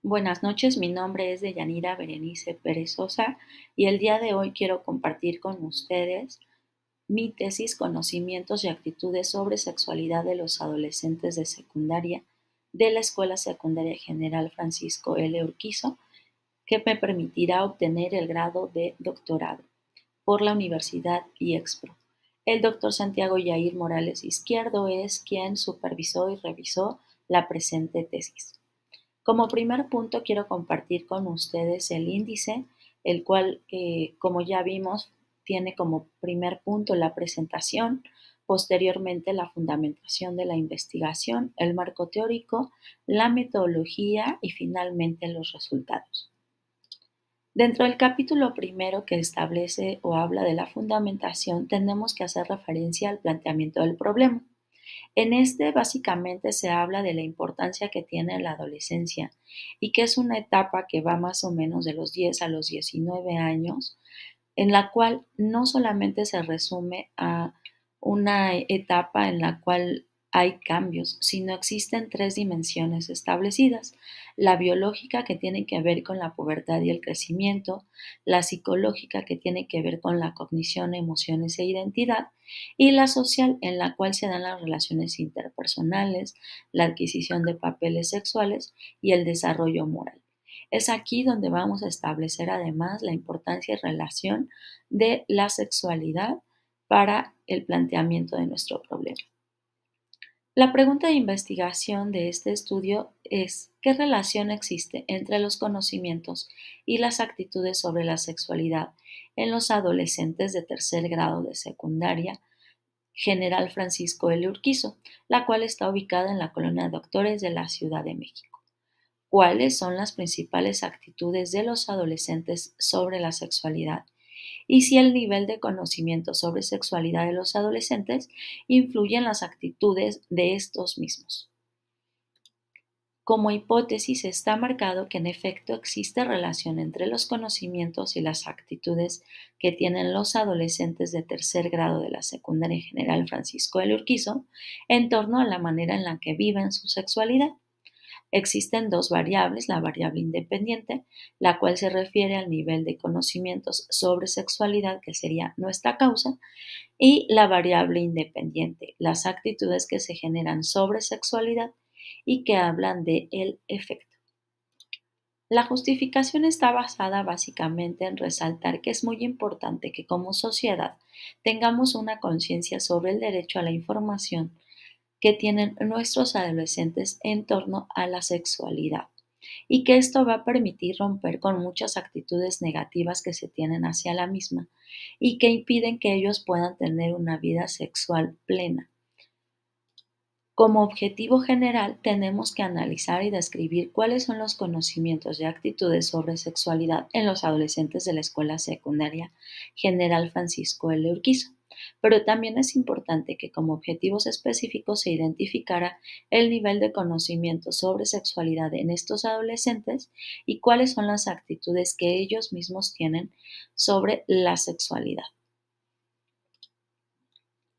Buenas noches, mi nombre es Deyanira Berenice Pérez Sosa y el día de hoy quiero compartir con ustedes mi tesis Conocimientos y actitudes sobre sexualidad de los adolescentes de secundaria de la Escuela Secundaria General Francisco L. Urquizo, que me permitirá obtener el grado de doctorado por la Universidad IEXPRO. El doctor Santiago Yair Morales Izquierdo es quien supervisó y revisó la presente tesis. Como primer punto, quiero compartir con ustedes el índice, el cual, como ya vimos, tiene como primer punto la presentación, posteriormente la fundamentación de la investigación, el marco teórico, la metodología y finalmente los resultados. Dentro del capítulo primero que establece o habla de la fundamentación, tenemos que hacer referencia al planteamiento del problema. En este básicamente se habla de la importancia que tiene la adolescencia y que es una etapa que va más o menos de los 10 a los 19 años, en la cual no solamente se resume a una etapa en la cual hay cambios, sino existen tres dimensiones establecidas: la biológica, que tiene que ver con la pubertad y el crecimiento; la psicológica, que tiene que ver con la cognición, emociones e identidad; y la social, en la cual se dan las relaciones interpersonales, la adquisición de papeles sexuales y el desarrollo moral. Es aquí donde vamos a establecer además la importancia y relación de la sexualidad para el planteamiento de nuestro problema. La pregunta de investigación de este estudio es: ¿qué relación existe entre los conocimientos y las actitudes sobre la sexualidad en los adolescentes de tercer grado de secundaria General Francisco L. Urquizo, la cual está ubicada en la colonia Doctores de la Ciudad de México? ¿Cuáles son las principales actitudes de los adolescentes sobre la sexualidad? Y si el nivel de conocimiento sobre sexualidad de los adolescentes influye en las actitudes de estos mismos. Como hipótesis está marcado que en efecto existe relación entre los conocimientos y las actitudes que tienen los adolescentes de tercer grado de la Secundaria General Francisco L. Urquizo en torno a la manera en la que viven su sexualidad. Existen dos variables: la variable independiente, la cual se refiere al nivel de conocimientos sobre sexualidad, que sería nuestra causa, y la variable independiente, las actitudes que se generan sobre sexualidad y que hablan de el efecto. La justificación está basada básicamente en resaltar que es muy importante que como sociedad tengamos una conciencia sobre el derecho a la información que tienen nuestros adolescentes en torno a la sexualidad, y que esto va a permitir romper con muchas actitudes negativas que se tienen hacia la misma y que impiden que ellos puedan tener una vida sexual plena. Como objetivo general, tenemos que analizar y describir cuáles son los conocimientos y actitudes sobre sexualidad en los adolescentes de la Escuela Secundaria General Francisco L. Urquizo, pero también es importante que como objetivos específicos se identificara el nivel de conocimiento sobre sexualidad en estos adolescentes y cuáles son las actitudes que ellos mismos tienen sobre la sexualidad.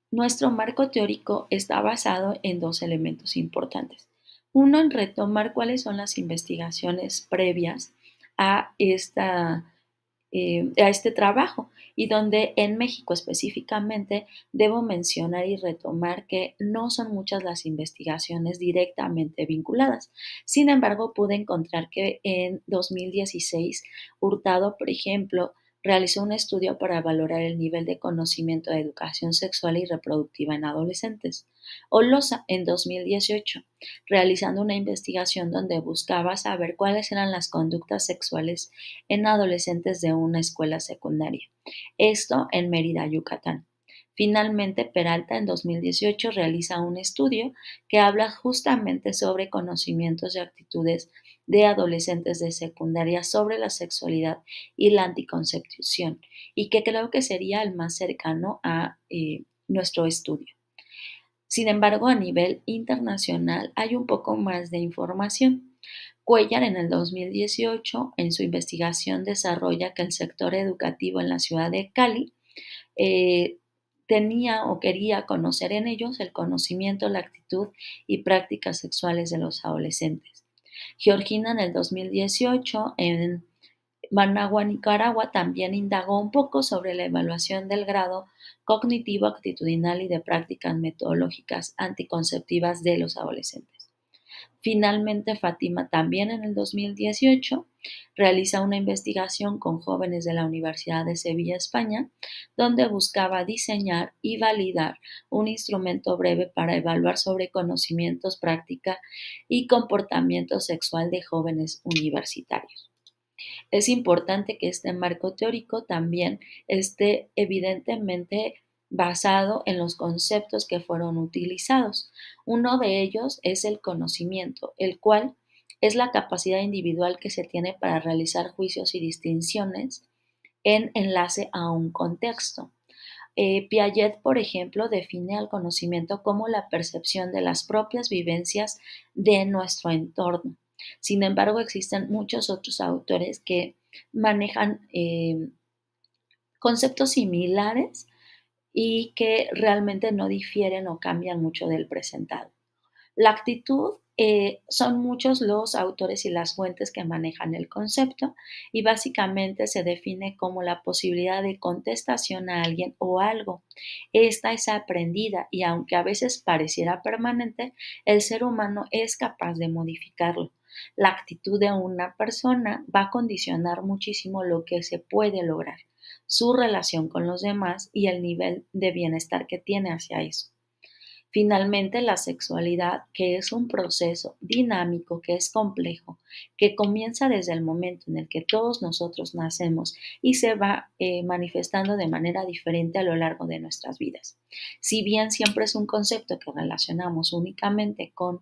Nuestro marco teórico está basado en dos elementos importantes. Uno, en retomar cuáles son las investigaciones previas a, a este trabajo, y donde en México específicamente debo mencionar y retomar que no son muchas las investigaciones directamente vinculadas. Sin embargo, pude encontrar que en 2016 Hurtado, por ejemplo, realizó un estudio para valorar el nivel de conocimiento de educación sexual y reproductiva en adolescentes. Olosa, en 2018, realizando una investigación donde buscaba saber cuáles eran las conductas sexuales en adolescentes de una escuela secundaria. Esto en Mérida, Yucatán. Finalmente, Peralta en 2018 realiza un estudio que habla justamente sobre conocimientos y actitudes de adolescentes de secundaria sobre la sexualidad y la anticoncepción, y que creo que sería el más cercano a nuestro estudio. Sin embargo, a nivel internacional hay un poco más de información. Cuellar en el 2018, en su investigación, desarrolla que el sector educativo en la ciudad de Cali eh, tenía o quería conocer en ellos el conocimiento, la actitud y prácticas sexuales de los adolescentes. Georgina en el 2018 en Managua, Nicaragua, también indagó un poco sobre la evaluación del grado cognitivo, actitudinal y de prácticas metodológicas anticonceptivas de los adolescentes. Finalmente, Fátima también en el 2018 realiza una investigación con jóvenes de la Universidad de Sevilla, España, donde buscaba diseñar y validar un instrumento breve para evaluar sobre conocimientos, práctica y comportamiento sexual de jóvenes universitarios. Es importante que este marco teórico también esté evidentemente basado en los conceptos que fueron utilizados. Uno de ellos es el conocimiento, el cual es la capacidad individual que se tiene para realizar juicios y distinciones en enlace a un contexto. Piaget, por ejemplo, define al conocimiento como la percepción de las propias vivencias de nuestro entorno. Sin embargo, existen muchos otros autores que manejan conceptos similares y que realmente no difieren o cambian mucho del presentado. La actitud son muchos los autores y las fuentes que manejan el concepto y básicamente se define como la posibilidad de contestación a alguien o algo. Esta es aprendida y aunque a veces pareciera permanente, el ser humano es capaz de modificarlo. La actitud de una persona va a condicionar muchísimo lo que se puede lograr, su relación con los demás y el nivel de bienestar que tiene hacia eso. Finalmente, la sexualidad, que es un proceso dinámico, que es complejo, que comienza desde el momento en el que todos nosotros nacemos y se va manifestando de manera diferente a lo largo de nuestras vidas. Si bien siempre es un concepto que relacionamos únicamente con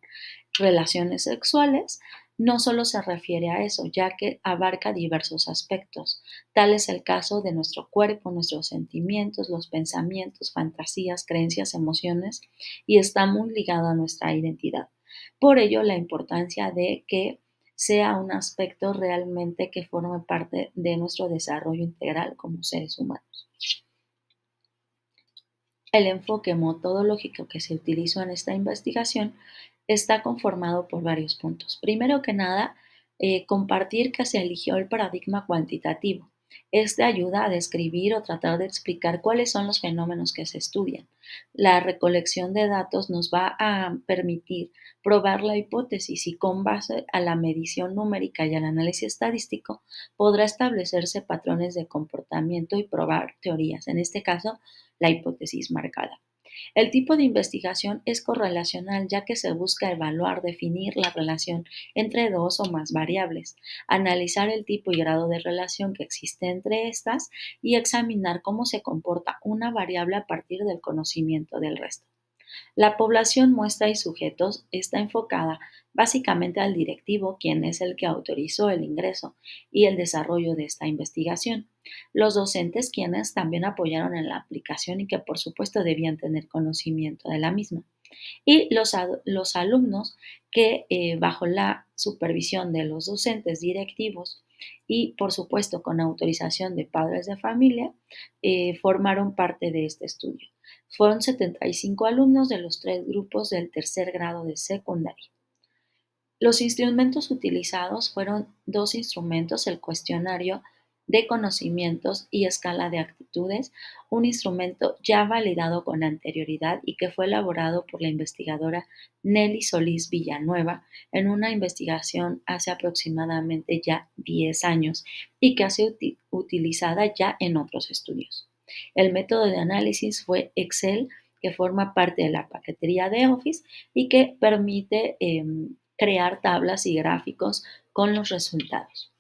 relaciones sexuales, no solo se refiere a eso, ya que abarca diversos aspectos. Tal es el caso de nuestro cuerpo, nuestros sentimientos, los pensamientos, fantasías, creencias, emociones, y está muy ligado a nuestra identidad. Por ello, la importancia de que sea un aspecto realmente que forme parte de nuestro desarrollo integral como seres humanos. El enfoque metodológico que se utilizó en esta investigación está conformado por varios puntos. Primero que nada, compartir que se eligió el paradigma cuantitativo. Este ayuda a describir o tratar de explicar cuáles son los fenómenos que se estudian. La recolección de datos nos va a permitir probar la hipótesis y con base a la medición numérica y al análisis estadístico podrá establecerse patrones de comportamiento y probar teorías, en este caso la hipótesis marcada. El tipo de investigación es correlacional ya que se busca evaluar, definir la relación entre dos o más variables, analizar el tipo y grado de relación que existe entre estas y examinar cómo se comporta una variable a partir del conocimiento del resto. La población muestra y sujetos está enfocada básicamente al directivo, quien es el que autorizó el ingreso y el desarrollo de esta investigación. Los docentes, quienes también apoyaron en la aplicación y que por supuesto debían tener conocimiento de la misma. Y los alumnos que bajo la supervisión de los docentes directivos y por supuesto con autorización de padres de familia, formaron parte de este estudio. Fueron 75 alumnos de los 3 grupos del tercer grado de secundaria. Los instrumentos utilizados fueron 2 instrumentos, el cuestionario de conocimientos y escala de actitudes, un instrumento ya validado con anterioridad y que fue elaborado por la investigadora Nelly Solís Villanueva en una investigación hace aproximadamente ya 10 años y que ha sido utilizada ya en otros estudios. El método de análisis fue Excel, que forma parte de la paquetería de Office y que permite crear tablas y gráficos con los resultados.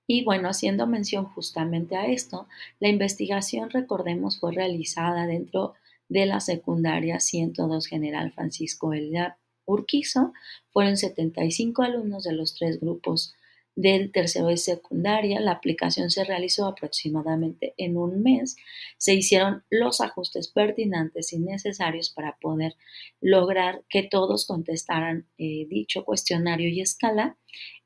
Y bueno, haciendo mención justamente a esto, la investigación, recordemos, fue realizada dentro de la secundaria 102 General Francisco Elda Urquizo. Fueron 75 alumnos de los 3 grupos del tercero de secundaria. La aplicación se realizó aproximadamente en un mes. Se hicieron los ajustes pertinentes y necesarios para poder lograr que todos contestaran dicho cuestionario y escala.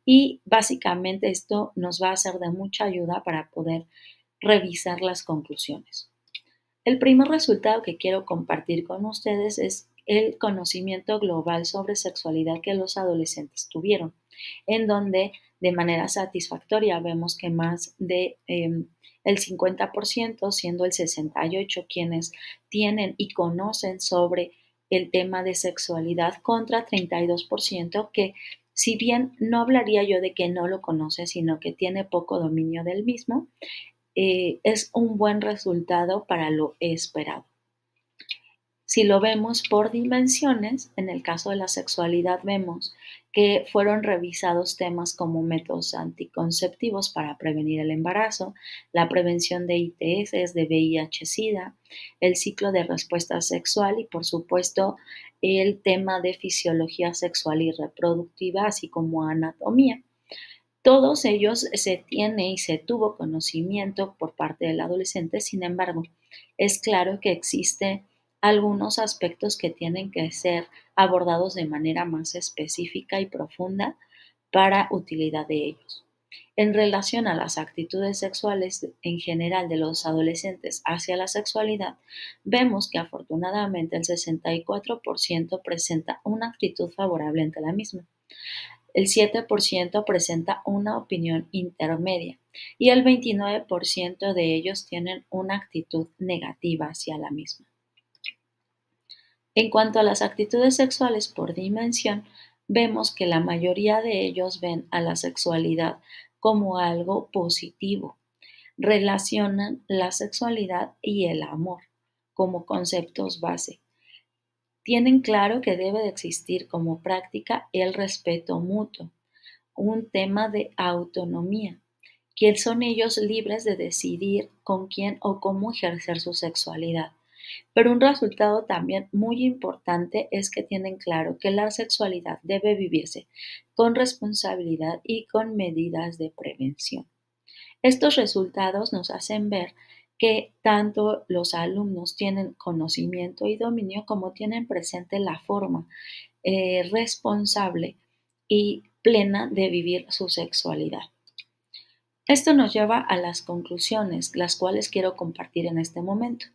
Y básicamente esto nos va a ser de mucha ayuda para poder revisar las conclusiones. El primer resultado que quiero compartir con ustedes es el conocimiento global sobre sexualidad que los adolescentes tuvieron, en donde de manera satisfactoria vemos que más de el 50%, siendo el 68% quienes tienen y conocen sobre el tema de sexualidad contra 32% que si bien no hablaría yo de que no lo conoce, sino que tiene poco dominio del mismo, es un buen resultado para lo esperado. Si lo vemos por dimensiones, en el caso de la sexualidad vemos que fueron revisados temas como métodos anticonceptivos para prevenir el embarazo, la prevención de ITS, de VIH-Sida, el ciclo de respuesta sexual y por supuesto el tema de fisiología sexual y reproductiva, así como anatomía. Todos ellos se tiene y se tuvo conocimiento por parte del adolescente, sin embargo, es claro que existen algunos aspectos que tienen que ser abordados de manera más específica y profunda para utilidad de ellos. En relación a las actitudes sexuales en general de los adolescentes hacia la sexualidad, vemos que afortunadamente el 64% presenta una actitud favorable ante la misma. El 7% presenta una opinión intermedia y el 29% de ellos tienen una actitud negativa hacia la misma. En cuanto a las actitudes sexuales por dimensión, vemos que la mayoría de ellos ven a la sexualidad como algo positivo. Relacionan la sexualidad y el amor como conceptos base. Tienen claro que debe de existir como práctica el respeto mutuo, un tema de autonomía, que son ellos libres de decidir con quién o cómo ejercer su sexualidad. Pero un resultado también muy importante es que tienen claro que la sexualidad debe vivirse con responsabilidad y con medidas de prevención. Estos resultados nos hacen ver que tanto los alumnos tienen conocimiento y dominio como tienen presente la forma responsable y plena de vivir su sexualidad. Esto nos lleva a las conclusiones, las cuales quiero compartir en este momento.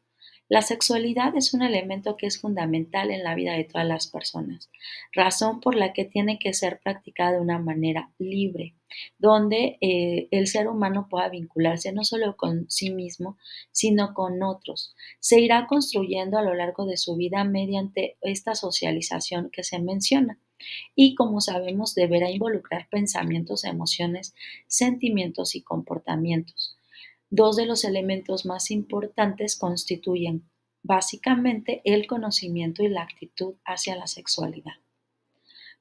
La sexualidad es un elemento que es fundamental en la vida de todas las personas, razón por la que tiene que ser practicada de una manera libre, donde el ser humano pueda vincularse no solo con sí mismo, sino con otros. Se irá construyendo a lo largo de su vida mediante esta socialización que se menciona y, como sabemos, deberá involucrar pensamientos, emociones, sentimientos y comportamientos. Dos de los elementos más importantes constituyen básicamente el conocimiento y la actitud hacia la sexualidad.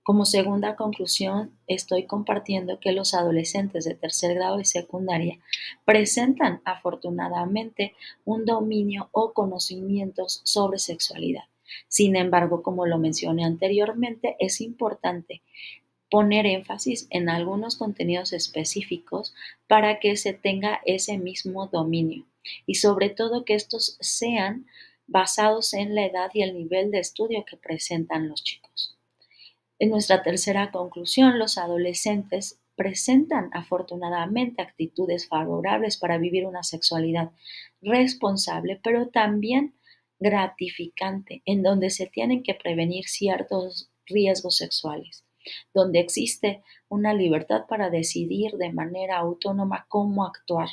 Como segunda conclusión, estoy compartiendo que los adolescentes de tercer grado y secundaria presentan afortunadamente un dominio o conocimientos sobre sexualidad. Sin embargo, como lo mencioné anteriormente, es importante poner énfasis en algunos contenidos específicos para que se tenga ese mismo dominio y sobre todo que estos sean basados en la edad y el nivel de estudio que presentan los chicos. En nuestra tercera conclusión, los adolescentes presentan afortunadamente actitudes favorables para vivir una sexualidad responsable, pero también gratificante, en donde se tienen que prevenir ciertos riesgos sexuales, donde existe una libertad para decidir de manera autónoma cómo actuar,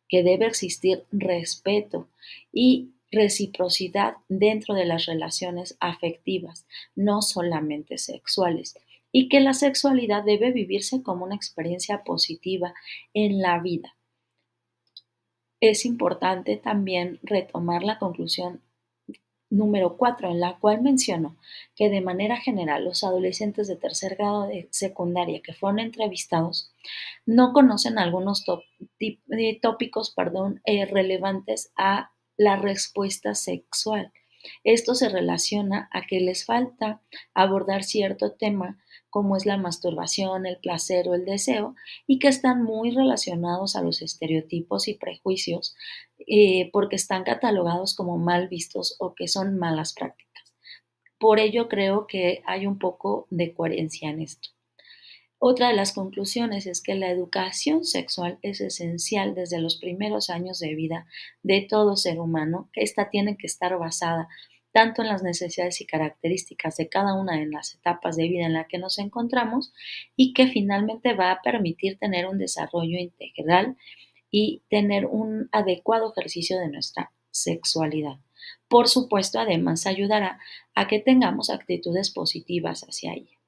que debe existir respeto y reciprocidad dentro de las relaciones afectivas, no solamente sexuales, y que la sexualidad debe vivirse como una experiencia positiva en la vida. Es importante también retomar la conclusión número 4, en la cual mencionó que de manera general los adolescentes de tercer grado de secundaria que fueron entrevistados no conocen algunos tópicos relevantes a la respuesta sexual. Esto se relaciona a que les falta abordar cierto tema como es la masturbación, el placer o el deseo, y que están muy relacionados a los estereotipos y prejuicios porque están catalogados como mal vistos o que son malas prácticas. Por ello creo que hay un poco de coherencia en esto. Otra de las conclusiones es que la educación sexual es esencial desde los primeros años de vida de todo ser humano. Esta tiene que estar basada tanto en las necesidades y características de cada una de las etapas de vida en la que nos encontramos y que finalmente va a permitir tener un desarrollo integral y tener un adecuado ejercicio de nuestra sexualidad. Por supuesto, además ayudará a que tengamos actitudes positivas hacia ella.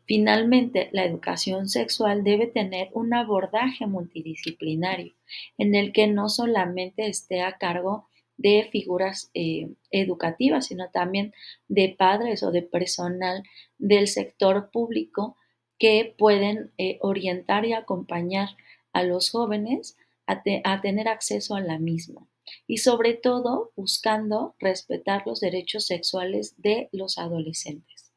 Finalmente, la educación sexual debe tener un abordaje multidisciplinario en el que no solamente esté a cargo de figuras educativas, sino también de padres o de personal del sector público que pueden orientar y acompañar a los jóvenes a tener acceso a la misma. Y sobre todo buscando respetar los derechos sexuales de los adolescentes.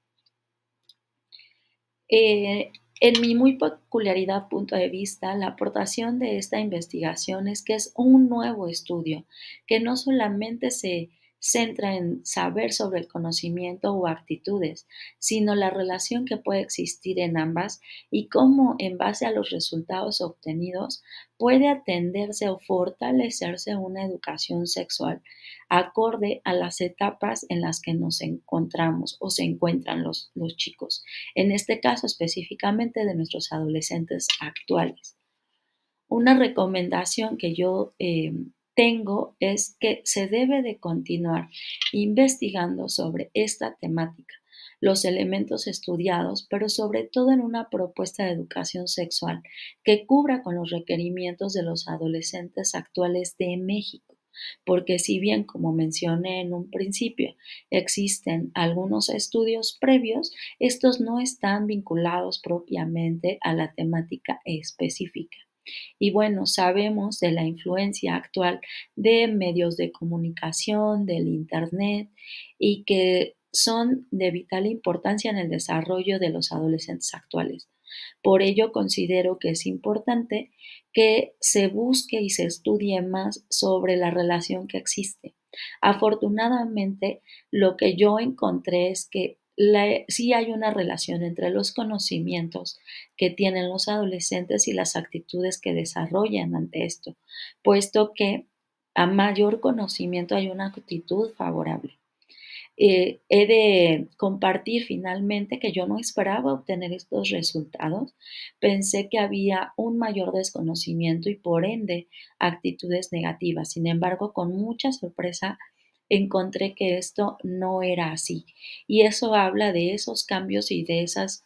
Eh, en mi muy peculiaridad punto de vista, la aportación de esta investigación es que es un nuevo estudio que no solamente se centra en saber sobre el conocimiento o actitudes, sino la relación que puede existir en ambas y cómo en base a los resultados obtenidos puede atenderse o fortalecerse una educación sexual acorde a las etapas en las que nos encontramos o se encuentran los chicos, en este caso específicamente de nuestros adolescentes actuales. Una recomendación que yo tengo es que se debe de continuar investigando sobre esta temática, los elementos estudiados, pero sobre todo en una propuesta de educación sexual que cubra con los requerimientos de los adolescentes actuales de México. Porque si bien, como mencioné en un principio, existen algunos estudios previos, estos no están vinculados propiamente a la temática específica. Y bueno, sabemos de la influencia actual de medios de comunicación, del Internet, y que son de vital importancia en el desarrollo de los adolescentes actuales. Por ello, considero que es importante que se busque y se estudie más sobre la relación que existe. Afortunadamente, lo que yo encontré es que sí hay una relación entre los conocimientos que tienen los adolescentes y las actitudes que desarrollan ante esto, puesto que a mayor conocimiento hay una actitud favorable. He de compartir finalmente que yo no esperaba obtener estos resultados. Pensé que había un mayor desconocimiento y por ende actitudes negativas. Sin embargo, con mucha sorpresa encontré que esto no era así. Y eso habla de esos cambios y de esas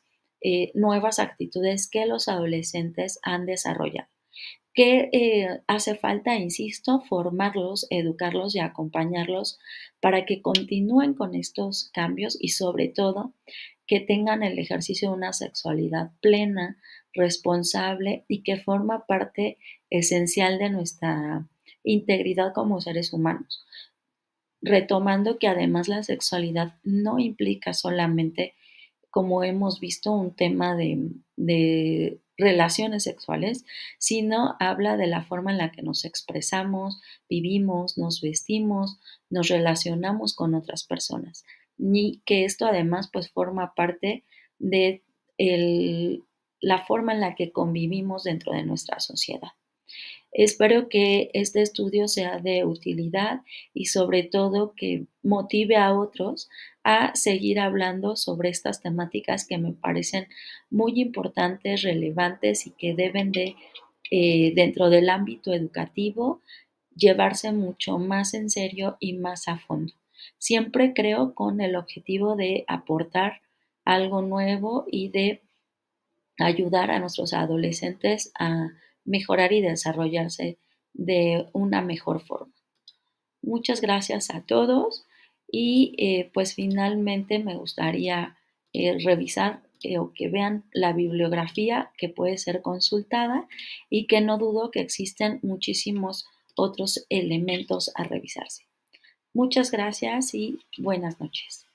nuevas actitudes que los adolescentes han desarrollado. Que hace falta, insisto, formarlos, educarlos y acompañarlos para que continúen con estos cambios y sobre todo que tengan el ejercicio de una sexualidad plena, responsable y que forma parte esencial de nuestra integridad como seres humanos. Retomando que además la sexualidad no implica solamente, como hemos visto, un tema de relaciones sexuales, sino habla de la forma en la que nos expresamos, vivimos, nos vestimos, nos relacionamos con otras personas. Y que esto además pues forma parte de la forma en la que convivimos dentro de nuestra sociedad. Espero que este estudio sea de utilidad y sobre todo que motive a otros a seguir hablando sobre estas temáticas que me parecen muy importantes, relevantes y que deben de, dentro del ámbito educativo, llevarse mucho más en serio y más a fondo. Siempre creo con el objetivo de aportar algo nuevo y de ayudar a nuestros adolescentes a mejorar y desarrollarse de una mejor forma. Muchas gracias a todos y pues finalmente me gustaría revisar o que vean la bibliografía que puede ser consultada y que no dudo que existen muchísimos otros elementos a revisarse. Muchas gracias y buenas noches.